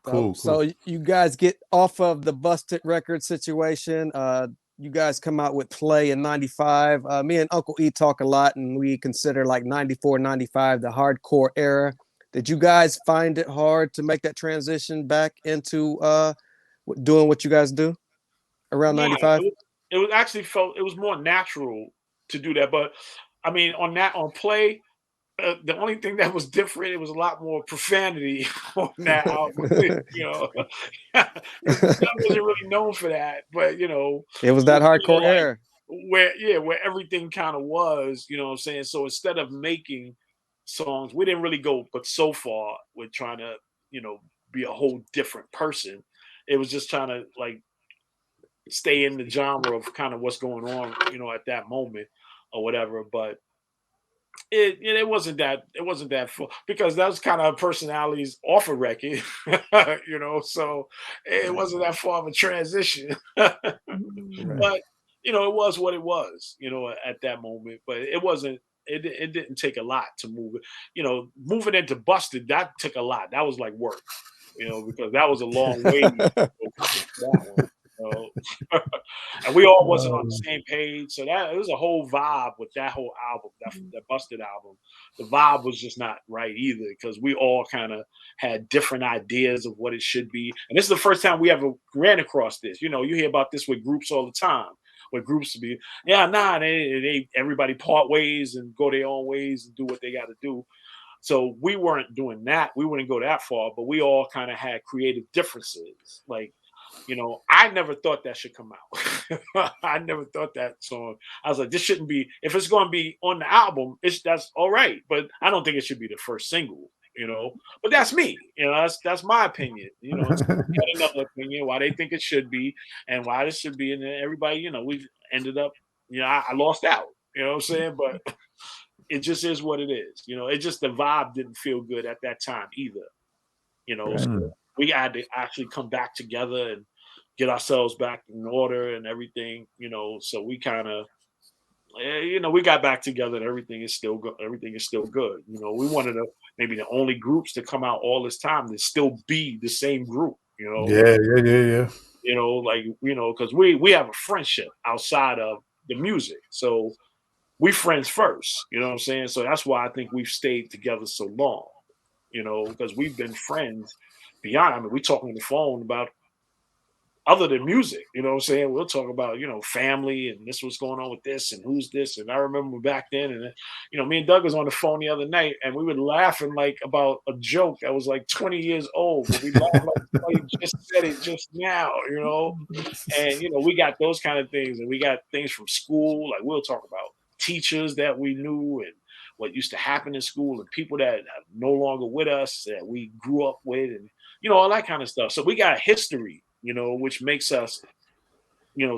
Cool, So cool. you guys get off of the Busted record situation. You guys come out with Play in 95. Me and Uncle E talk a lot, and we consider like 94, 95 the hardcore era. Did you guys find it hard to make that transition back into doing what you guys do around Yeah, 95? it was actually felt it was more natural to do that. But I mean, on Play, the only thing that was different, it was a lot more profanity on that album. You know, Doug wasn't really known for that, but It was it that was hardcore like era. where everything kind of was. You know what I'm saying? So instead of making songs, we didn't really go, but so far with trying to you know be a whole different person. It was just trying to like stay in the genre of kind of what's going on, at that moment or whatever. But it wasn't that full because that was kind of personalities off a record, So it wasn't that far of a transition. Right. But it was what it was, at that moment. But it wasn't. It didn't take a lot to move it. Moving into Busted that took a lot. That was like work, because that was a long way to go from that one. And we all wasn't on the same page, so that it was a whole vibe with that whole album, that Busted album. The vibe was just not right either because we all kind of had different ideas of what it should be. And this is the first time we ever ran across this. You hear about this with groups all the time. With groups to be, yeah, nah, they everybody part ways and go their own ways and do what they got to do. So we weren't doing that. We wouldn't go that far, but we all kind of had creative differences. Like, I never thought that should come out. I never thought that song. I was like, this shouldn't be. If it's going to be on the album, that's all right. But I don't think it should be the first single. But that's me. That's my opinion. And so I got another opinion why they think it should be and why this should be, and then everybody, we ended up. I lost out. You know what I'm saying? But it just is what it is. It just the vibe didn't feel good at that time either. Right. So we had to actually come back together and get ourselves back in order and everything. So we kind of, we got back together and everything is still good. Everything is still good. We wanted to maybe the only groups to come out all this time to still be the same group. Yeah, yeah, yeah, yeah. Because we have a friendship outside of the music, so we friends first. You know what I'm saying? So that's why I think we've stayed together so long. Because we've been friends beyond. I mean, we talk on the phone about other than music. You know what I'm saying? We'll talk about, family and this what's going on with this and who's this. And I remember back then, and me and Doug was on the phone the other night and we were laughing like about a joke that was like 20 years old, but we laughed like somebody just said it just now. And we got those kind of things, and we got things from school. Like we'll talk about teachers that we knew and what used to happen in school and people that are no longer with us that we grew up with, and all that kind of stuff. So we got history, which makes us,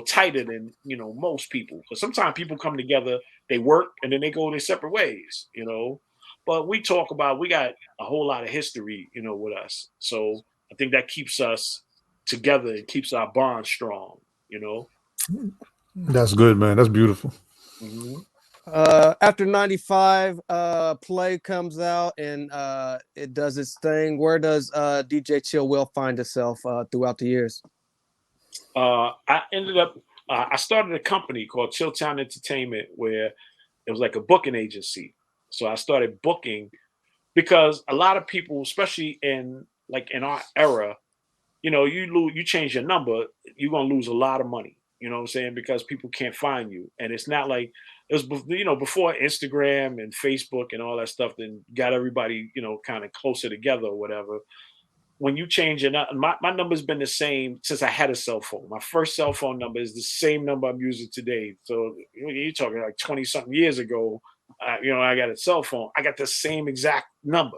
tighter than most people. Because sometimes people come together, they work, and then they go their separate ways. But we got a whole lot of history, with us. So I think that keeps us together and keeps our bond strong. That's good, man. That's beautiful. Hmm. After 95, Play comes out and it does its thing. Where does DJ Chill Will find itself throughout the years? I started a company called Chilltown Entertainment where it was like a booking agency. So I started booking because a lot of people, especially in our era, you change your number, you're gonna lose a lot of money. You know what I'm saying? Because people can't find you, and it's not like it was, before Instagram and Facebook and all that stuff. Then got everybody, kind of closer together or whatever. When you change it, my number's been the same since I had a cell phone. My first cell phone number is the same number I'm using today. So you're talking like 20 something years ago. I got a cell phone. I got the same exact number.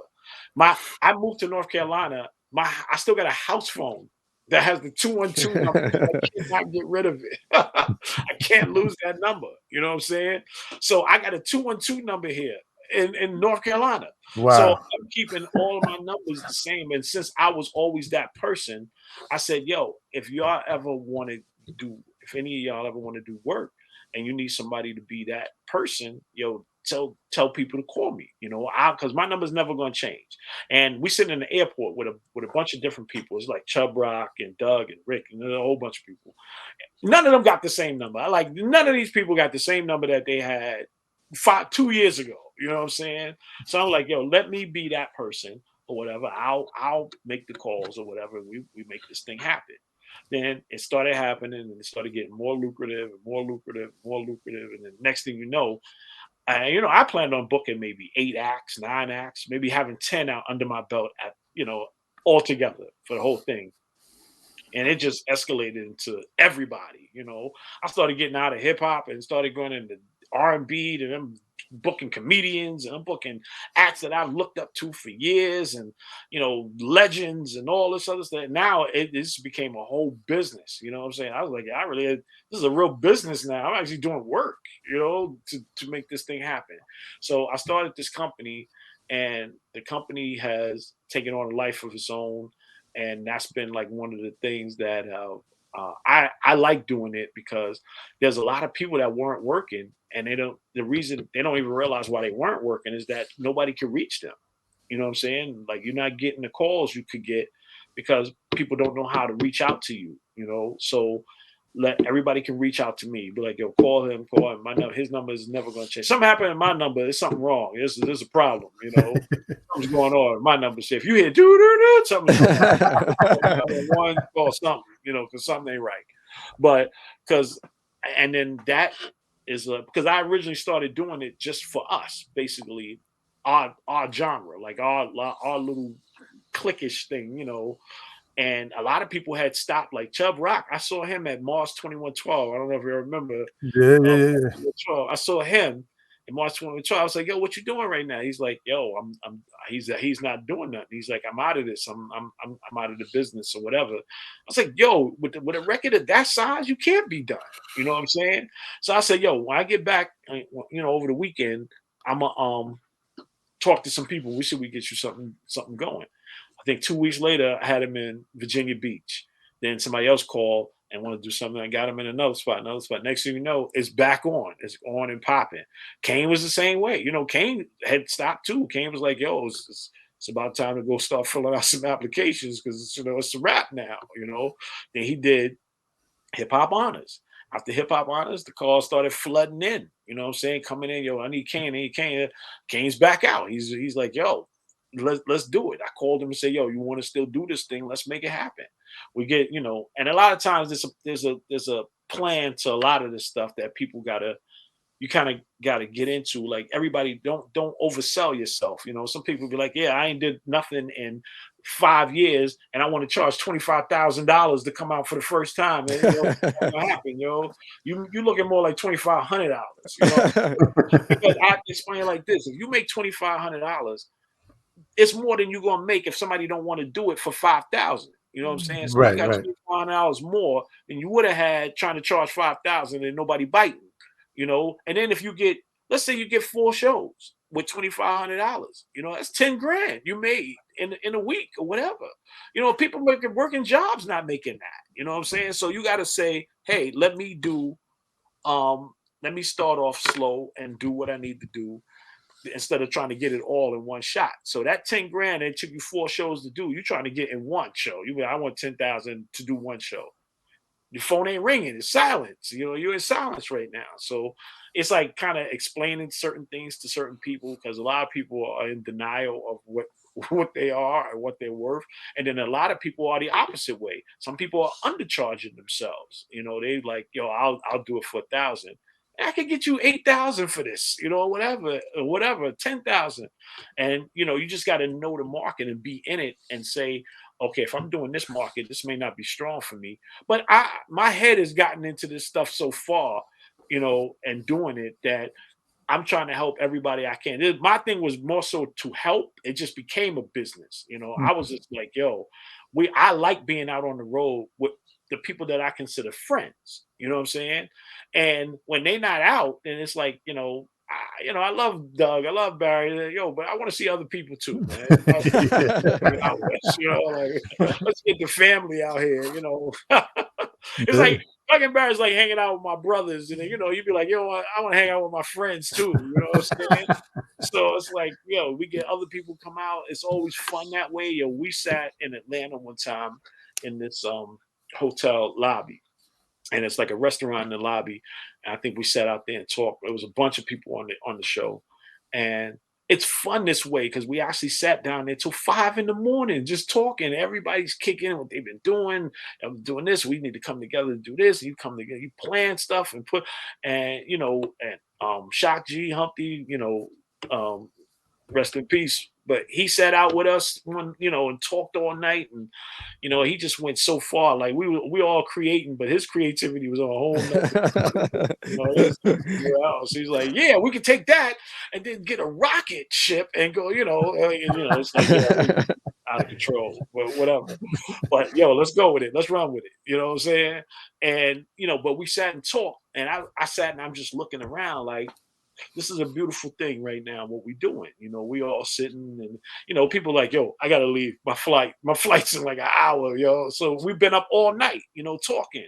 I moved to North Carolina. I still got a house phone that has the 212 number. I cannot get rid of it. I can't lose that number. You know what I'm saying? So I got a 212 number here in North Carolina. So Wow. I'm keeping all of my numbers the same. And since I was always that person, I said, yo, if any of y'all ever want to do work and you need somebody to be that person, yo, tell people to call me, because my number's never going to change. And we sit in the airport with a bunch of different people. It's like Chubb Rock and Doug and Rick and a whole bunch of people. None of them got the same number. None of these people got the same number that they had 2 years ago. You know what I'm saying? So I'm like, yo, let me be that person or whatever. I'll make the calls or whatever. We make this thing happen. Then it started happening and it started getting more lucrative and more lucrative, more lucrative. And then next thing you know, I planned on booking maybe 8 acts, 9 acts, maybe having 10 out under my belt all together for the whole thing. And it just escalated into everybody. I started getting out of hip hop and started going into R&B, and I'm booking comedians and I'm booking acts that I've looked up to for years, and legends and all this other stuff. Now this became a whole business. You know what I'm saying? I was like, this is a real business now. I'm actually doing work, to make this thing happen. So I started this company, and the company has taken on a life of its own. And that's been like one of the things that I like doing it, because there's a lot of people that weren't working, and the reason they don't even realize why they weren't working is that nobody could reach them. You know what I'm saying? Like, you're not getting the calls you could get because people don't know how to reach out to you, so everybody can reach out to me. Be like, yo, call him. His number is never going to change. Something happened in my number. There's something wrong. There's a problem. Something's going on. My number. Say, if you hear do something's wrong. One call something. Because something ain't right. But and then that is because I originally started doing it just for us, basically our genre, like our little cliquish thing, And a lot of people had stopped, like Chubb Rock. I saw him at Mars 2112. I don't know if you remember. Yeah. I saw him in Mars 2112. I was like, yo, what you doing right now? He's like, yo, he's not doing nothing. He's like, I'm out of this. I'm out of the business or whatever. I was like, yo, with a record of that size, you can't be done. You know what I'm saying? So I said, yo, when I get back, over the weekend, I'm gonna talk to some people. We said we get you something going. I think 2 weeks later, I had him in Virginia Beach. Then somebody else called and wanted to do something. I got him in another spot. Next thing you know, it's back on. It's on and popping. Kane was the same way. Kane had stopped too. Kane was like, yo, it's about time to go start filling out some applications because, it's a wrap now, Then he did Hip Hop Honors. After Hip Hop Honors, the calls started flooding in. You know what I'm saying? Coming in, yo, I need Kane. Kane's back out. He's like, yo, let's do it. I called him and said, yo, you want to still do this thing? Let's make it happen. We get, and a lot of times there's a plan to a lot of this stuff that you kind of got to get into. Like, everybody don't oversell yourself. Some people be like, yeah, I ain't did nothing in 5 years and I want to charge $25,000 to come out for the first time. And, that's not gonna happen, you looking more like $2,500. Because I explain like this: if you make $2,500, it's more than you're gonna make if somebody don't want to do it for 5,000. You know what I'm saying? So you got $2,500 more than you would have had trying to charge 5,000 and nobody biting. And then if let's say you get 4 shows with $2,500, that's 10 grand you made in a week or whatever. People working jobs not making that. You know what I'm saying? So you got to say, hey, let me start off slow and do what I need to do, instead of trying to get it all in one shot. So that 10 grand, it took you 4 shows to do. You're trying to get in one show. I want 10,000 to do one show. Your phone ain't ringing. It's silence. You're in silence right now. So it's like kind of explaining certain things to certain people, because a lot of people are in denial of what they are and what they're worth. And then a lot of people are the opposite way. Some people are undercharging themselves. They like, yo, I'll do it for 1,000. I could get you 8,000 for this, whatever, 10,000. And, you just got to know the market and be in it and say, okay, if I'm doing this market, this may not be strong for me. But my head has gotten into this stuff so far, and doing it, that I'm trying to help everybody I can. My thing was more so to help. It just became a business. I was just like, yo, I like being out on the road with the people that I consider friends. You know what I'm saying? And when they're not out, then it's like, I love Doug, I love Barry, but I want to see other people too, man. Let's get the family out here, It's like fucking Barry's like hanging out with my brothers, and you know, you'd be like, yo, I want to hang out with my friends too. You know what I'm saying? So it's like, yo, we get other people come out. It's always fun that way. Yo, we sat in Atlanta one time in this hotel lobby, and it's like a restaurant in the lobby. And I think we sat out there and talked. There was a bunch of people on the show, and it's fun this way because we actually sat down there till 5 in the morning just talking. Everybody's kicking what they've been doing. I'm doing this. We need to come together to do this. You come together, you plan stuff and put, and you know, and Shock G, Humpty, you know, rest in peace. But he sat out with us one, you know, and talked all night, and you know, he just went so far. Like we all creating, but his creativity was on a whole nother, you know, it was somewhere else. He's like, yeah, we could take that and then get a rocket ship and go, you know, it's like, yeah, we out of control, but whatever. But yo, let's go with it. Let's run with it. You know what I'm saying? And you know, but we sat and talked, and I sat and I'm just looking around like, this is a beautiful thing right now, what we doing. You know, we all sitting and, you know, people like, yo, I gotta leave. My flight's in like an hour, yo. So we've been up all night, you know, talking.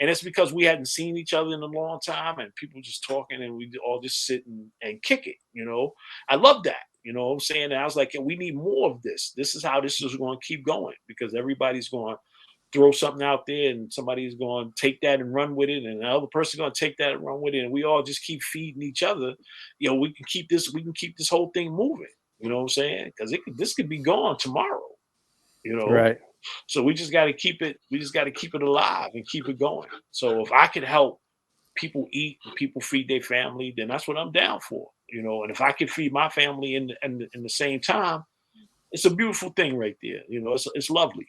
And it's because we hadn't seen each other in a long time and people just talking and we all just sit and kick it, you know. I love that. You know what I'm saying? And I was like, we need more of this. This is how this is going to keep going because everybody's going throw something out there and somebody's going to take that and run with it and another person going to take that and run with it and we all just keep feeding each other, you know, we can keep this whole thing moving, you know what I'm saying, because this could be gone tomorrow, you know. Right. So we just got to keep it alive and keep it going. So if I could help people eat and people feed their family, then that's what I'm down for, you know. And if I could feed my family in the same time, it's a beautiful thing right there, you know. It's lovely.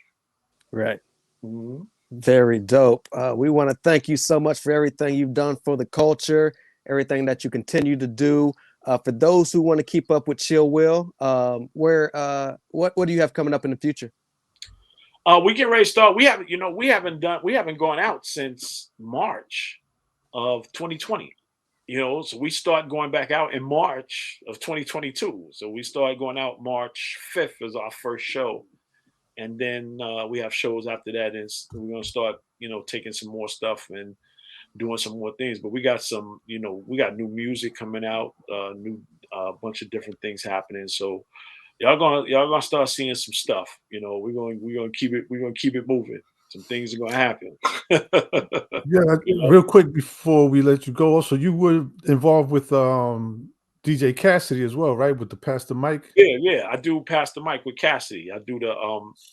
Right. Mm-hmm. Very dope. We want to thank you so much for everything you've done for the culture, everything that you continue to do. For those who want to keep up with Chill Will, what do you have coming up in the future? We get ready to start. We haven't gone out since March of 2020. You know, so we start going back out in March of 2022. So we start going out March 5th is our first show. And then we have shows after that. And we're gonna start, you know, taking some more stuff and doing some more things. But we got we got new music coming out, new bunch of different things happening. So y'all gonna start seeing some stuff. You know, we're gonna keep it moving. Some things are gonna happen. Yeah, You know? real quick before we let you go. Also, you were involved with DJ Cassidy as well, right? With the Pastor Mike. Yeah. I do Pastor Mike with Cassidy. I do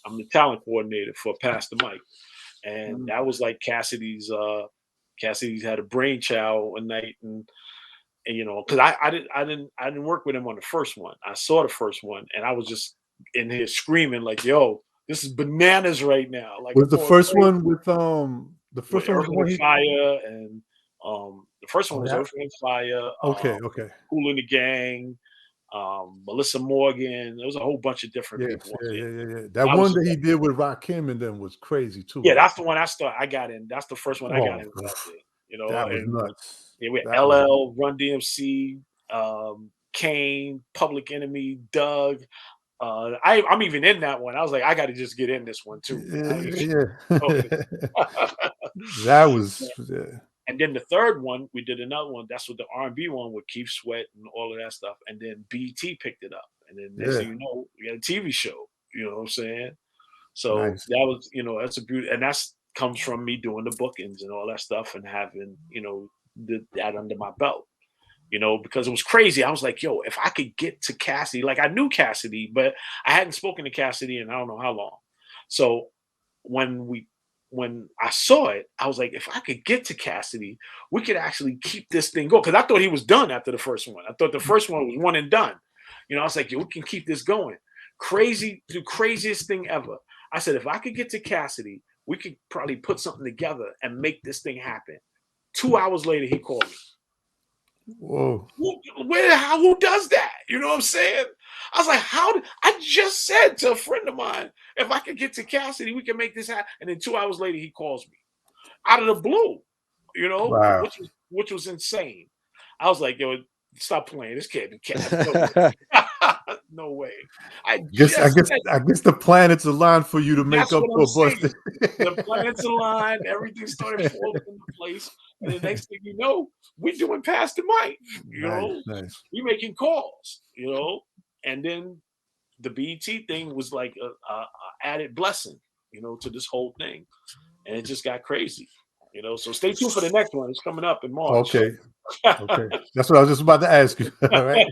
I'm the talent coordinator for Pastor Mike. And that was like Cassidy's had a brainchild one night and you know, because I didn't work with him on the first one. I saw the first one and I was just in here screaming like, yo, this is bananas right now. Like Was I'm the going first crazy one with the with first one was Earth, the Wind, one and he Fire and the first one oh, was yeah. Earth, Wind, and Fire, Okay, okay. Kool and the Gang, Melissa Morgan. There was a whole bunch of different Yes, people on yeah. there. That I was one that he did with Rakim and them was crazy too, Yeah, right? that's the one I got in. That's the first one I got Oh, involved in. You know, that was and nuts. yeah, we had That was LL, Run DMC, Kane, Public Enemy, Doug. I'm even in that one. I was like, I got to just get in this one too. yeah. That was yeah. And then the third one, we did another one. That's what the R&B one with Keith Sweat and all of that stuff. And then BT picked it up. And then next thing Yeah. you know, we got a TV show. You know what I'm saying? So Nice. that was, you know, that's a beauty, and that's comes from me doing the bookings and all that stuff and having, you know, that under my belt. You know, because it was crazy. I was like, yo, if I could get to Cassidy, like I knew Cassidy, but I hadn't spoken to Cassidy in I don't know how long. So when I saw it, I was like, if I could get to Cassidy, we could actually keep this thing going. Because I thought he was done after the first one. I thought the first one was one and done. You know, I was like, yo, we can keep this going. Crazy, the craziest thing ever. I said, if I could get to Cassidy, we could probably put something together and make this thing happen. 2 hours later, he called me. Whoa. Who does that? You know what I'm saying? I was like, I just said to a friend of mine, if I could get to Cassidy, we can make this happen. And then 2 hours later, he calls me out of the blue, you know, Wow. which was insane. I was like, yo, stop playing. This can't be Cassidy. No way. I Guess I just guess said I guess the planets aligned for you to make that's up what I'm for saying. busted. The planets aligned, everything started falling into place, and the next thing you know, we're doing past the mic. You Nice, know, nice. we making calls. You know, and then the BET thing was like a added blessing. You know, to this whole thing, and it just got crazy. You know, so stay tuned for the next one. It's coming up in March. Okay, okay. That's what I was just about to ask you. All right.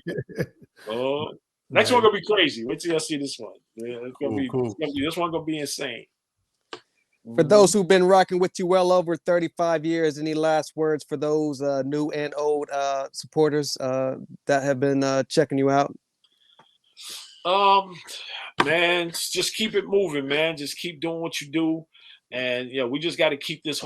Oh, next Nice. one gonna be crazy. Wait till you see this one. Yeah, Cool, cool. this one gonna be insane. For Mhm. those who've been rocking with you well over 35 years, any last words for those new and old supporters that have been checking you out? Um, man, just keep it moving, man. Just keep doing what you do. And we just got to keep this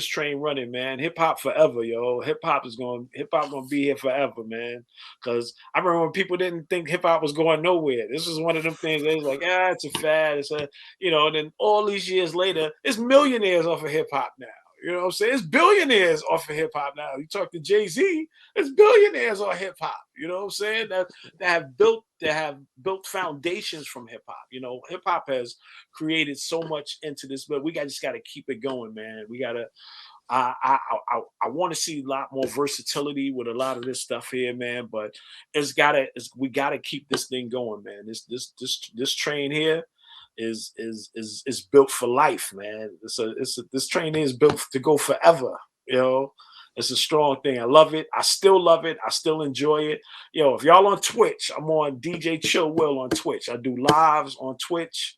train running, man. Hip hop forever, yo. Hip hop gonna be here forever, man. Cause I remember when people didn't think hip hop was going nowhere. This was one of them things they was like, it's a fad. It's a, and then all these years later, it's millionaires off of hip hop now. You know what I'm saying? It's billionaires off of hip hop now. You talk to Jay-Z, it's billionaires on hip hop. You know what I'm saying? That have built foundations from hip hop. You know, hip hop has created so much into this, but just got to keep it going, man. We got to. I want to see a lot more versatility with a lot of this stuff here, man. But we gotta keep this thing going, man. This train here is built for life, man. This train is built to go forever. You know, it's a strong thing. I love it. I still love it. I still enjoy it. If y'all on Twitch, I'm on DJ Chill Will on Twitch. I do lives on Twitch.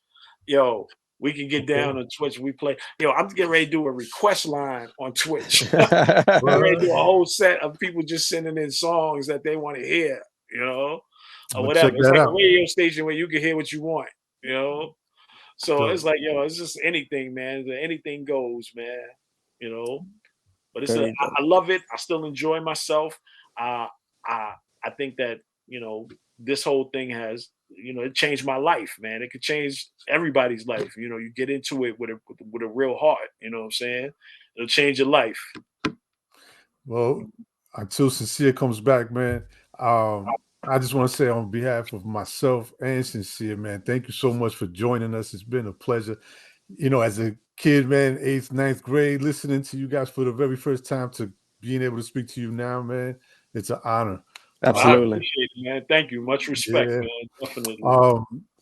We can get down on Twitch. We play. I'm getting ready to do a request line on Twitch. I'm ready to do a whole set of people just sending in songs that they want to hear, or I'm gonna check whatever. It's that like a out. radio station where you can hear what you want, So Dope. it's like, it's just anything, man. Anything goes, man. But Very dope. I love it. I still enjoy myself. I I think that this whole thing has it changed my life, man. It could change everybody's life. You get into it with a real heart. You know what I'm saying? It'll change your life. Well, until Sincere comes back, man, I just want to say on behalf of myself and Sincere, man, thank you so much for joining us. It's been a pleasure. As a kid, man, 8th, 9th grade, listening to you guys for the very first time to being able to speak to you now, man, it's an honor. I Absolutely. appreciate it, man. Thank you. Much respect, Yeah. man. Definitely.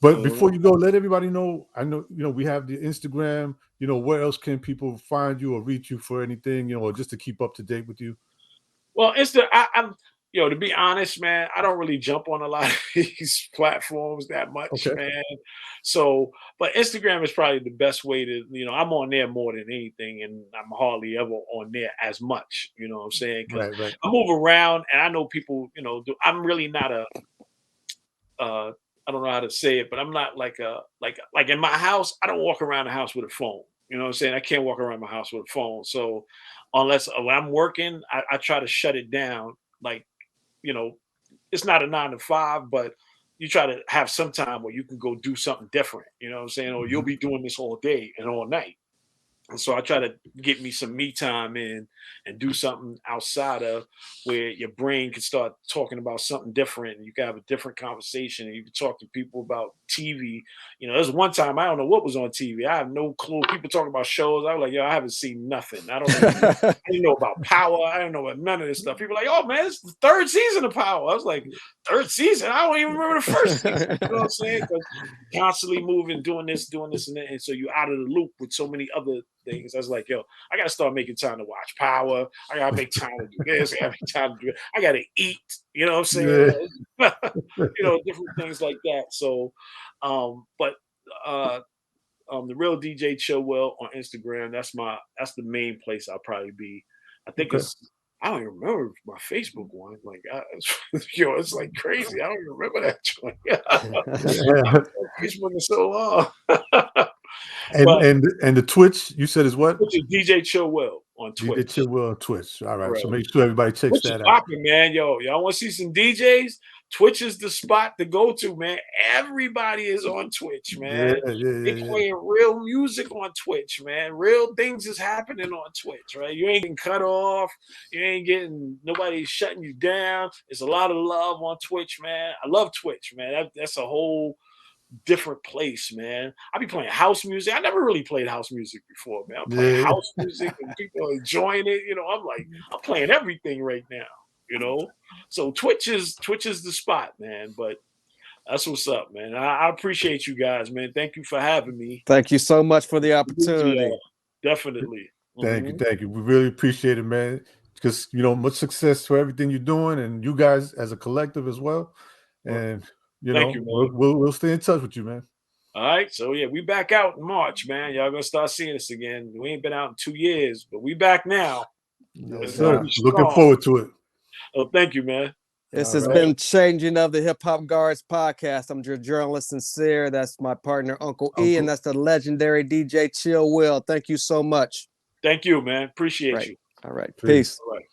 But before you go, let everybody know. I know, we have the Instagram. Where else can people find you or reach you for anything, or just to keep up to date with you? Well, I'm to be honest, man, I don't really jump on a lot of these platforms that much, Okay. man. So, but Instagram is probably the best way to, I'm on there more than anything, and I'm hardly ever on there as much. You know what I'm saying? Because Right. I move around, and I know people. I'm really not a. I don't know how to say it, but I'm not like in my house. I don't walk around the house with a phone. You know what I'm saying? I can't walk around my house with a phone. So unless when I'm working, I try to shut it down. Like, it's not a 9 to 5, but you try to have some time where you can go do something different. You know what I'm saying? Or you'll be doing this all day and all night. And so I try to get me some me time in and do something outside of where your brain can start talking about something different and you can have a different conversation and you can talk to people about TV. There's one time I don't know what was on TV. I have no clue. People talking about shows. I was like, I haven't seen nothing. I didn't know about Power. I don't know about none of this stuff. People are like, oh man, it's the 3rd season of Power. I was like, 3rd season? I don't even remember the 1st season. You know what I'm saying? Because constantly moving, doing this, and that. And so you're out of the loop with so many other things. I was like, I gotta start making time to watch Power. I gotta make time to do this. I gotta make time to do it. I gotta eat. You know what I'm saying? Yeah. Different things like that. So, but the real DJ Chill Will on Instagram. That's the main place I'll probably be. I think Okay. I don't even remember my Facebook one. Like, it's like crazy. I don't even remember that joint. Yeah. Facebook is so long. And the Twitch, you said is what? Which is DJ Chill Will on DJ Twitch. Chill Will on Twitch. All right. Right. So make sure everybody checks Which is that out. popping, man. Y'all want to see some DJs? Twitch is the spot to go to, man. Everybody is on Twitch, man. They playing real music on Twitch, man. Real things is happening on Twitch, right? You ain't getting cut off. You ain't getting nobody shutting you down. There's a lot of love on Twitch, man. I love Twitch, man. That's a whole different place, man. I be playing house music. I never really played house music before, man. I'm playing house music and people are enjoying it. You know, I'm playing everything right now, you know. So Twitch is the spot, man. But that's what's up, man. I appreciate you guys, man. Thank you for having me. Thank you so much for the opportunity. Definitely. Thank you. We really appreciate it, man. Because much success for everything you're doing, and you guys as a collective as well. And we'll stay in touch with you, man. All right. So yeah, we back out in March, man. Y'all gonna start seeing us again. We ain't been out in 2 years, but we back now. Yes, sir. Looking forward to it. Oh, thank you, man. This has been Changing of the Hip Hop Guards podcast. I'm your journalist Sincere. That's my partner Uncle E, and that's the legendary DJ Chill Will. Thank you so much. Thank you, man. Appreciate you. All right. Peace. All right.